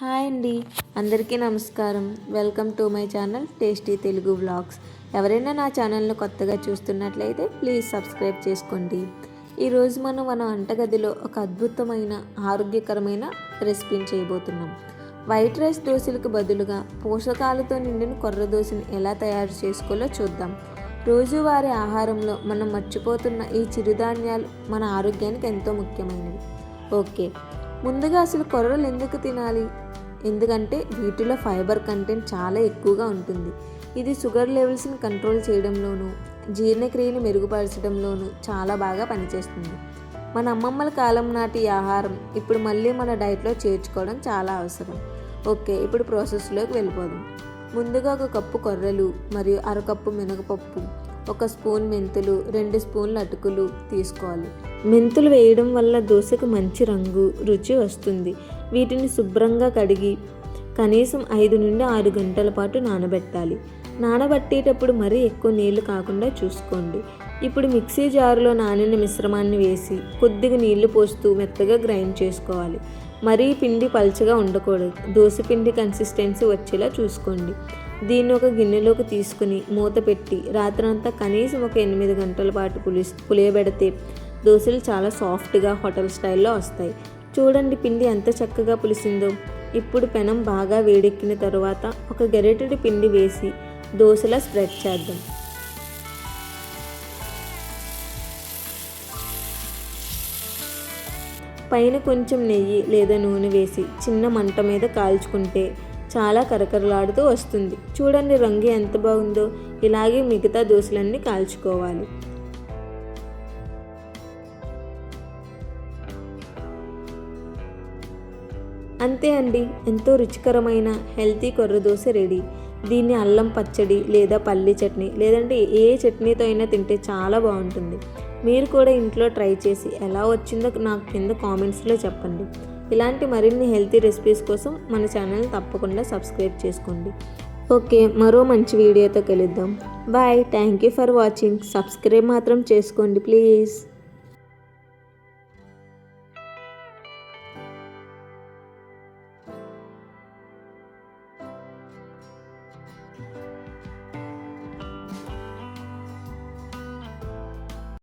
Hi అండి, అందరికీ నమస్కారం. Welcome to my channel tasty Telugu vlogs. ఎవరైనా నా ఛానల్ను కొత్తగా చూస్తున్నట్లయితే ప్లీజ్ సబ్స్క్రైబ్ చేసుకోండి. ఈరోజు మనం మన వంటగదిలో ఒక అద్భుతమైన ఆరోగ్యకరమైన రెసిపీని చేయబోతున్నాం. వైట్ రైస్ దోశలకు బదులుగా పోషకాలతో నిండిన కొర్ర దోశని ఎలా తయారు చేసుకోవాలో చూద్దాం. రోజువారీ ఆహారంలో మనం మర్చిపోతున్న ఈ చిరుధాన్యాలు మన ఆరోగ్యానికి ఎంతో ముఖ్యమైనవి. ఓకే, ముందుగా అసలు కొర్రలు ఎందుకు తినాలి? ఎందుకంటే వీటిలో ఫైబర్ కంటెంట్ చాలా ఎక్కువగా ఉంటుంది. ఇది షుగర్ లెవెల్స్ని కంట్రోల్ చేయడంలోనూ జీర్ణక్రియను మెరుగుపరచడంలోనూ చాలా బాగా పనిచేస్తుంది. మన అమ్మమ్మల కాలం నాటి ఆహారం ఇప్పుడు మళ్ళీ మన డైట్లో చేర్చుకోవడం చాలా అవసరం. ఓకే, ఇప్పుడు ప్రాసెస్లోకి వెళ్ళిపోదాం. ముందుగా ఒక కప్పు కొర్రలు మరియు అరకప్పు మినపప్పు, ఒక స్పూన్ మెంతులు, 2 స్పూన్ల అటుకులు తీసుకోవాలి. మెంతులు వేయడం వల్ల దోశకు మంచి రంగు, రుచి వస్తుంది. వీటిని శుభ్రంగా కడిగి కనీసం 5 నుండి 6 గంటల పాటు నానబెట్టాలి. నానబెట్టేటప్పుడు మరీ ఎక్కువ నీళ్లు కాకుండా చూసుకోండి. ఇప్పుడు మిక్సీ జారులో నానిన మిశ్రమాన్ని వేసి కొద్దిగా నీళ్లు పోస్తూ మెత్తగా గ్రైండ్ చేసుకోవాలి. మరీ పిండి పల్చగా ఉండకూడదు. దోశ పిండి కన్సిస్టెన్సీ వచ్చేలా చూసుకోండి. దీన్ని ఒక గిన్నెలోకి తీసుకుని మూత పెట్టి రాత్రంతా కనీసం ఒక 8 గంటల పాటు పులియబెడితే దోశలు చాలా సాఫ్ట్గా హోటల్ స్టైల్లో వస్తాయి. చూడండి పిండి ఎంత చక్కగా పులిసిందో. ఇప్పుడు పెనం బాగా వేడెక్కిన తరువాత ఒక గరిటెడు పిండి వేసి దోశలా స్ప్రెడ్ చేద్దాం. పైన కొంచెం నెయ్యి లేదా నూనె వేసి చిన్న మంట మీద కాల్చుకుంటే చాలా కరకరలాడుతూ వస్తుంది. చూడండి రంగు ఎంత బాగుందో. ఇలాగే మిగతా దోశలన్నీ కాల్చుకోవాలి. అంతే అండి, ఎంతో రుచికరమైన హెల్తీ కొర్ర దోశ రెడీ. దీన్ని అల్లం పచ్చడి లేదా పల్లి చట్నీ లేదంటే ఏ చట్నీతో అయినా తింటే చాలా బాగుంటుంది. మీరు కూడా ఇంట్లో ట్రై చేసి ఎలా వచ్చిందో నాకు కింద కామెంట్స్లో చెప్పండి. ఇలాంటి మరిన్ని హెల్తీ రెసిపీస్ కోసం మన ఛానల్ని తప్పకుండా సబ్స్క్రైబ్ చేసుకోండి. ఓకే, మరో మంచి వీడియోతో కలుద్దాం. Bye. Thank you for watching. Subscribe మాత్రం చేసుకోండి ప్లీజ్.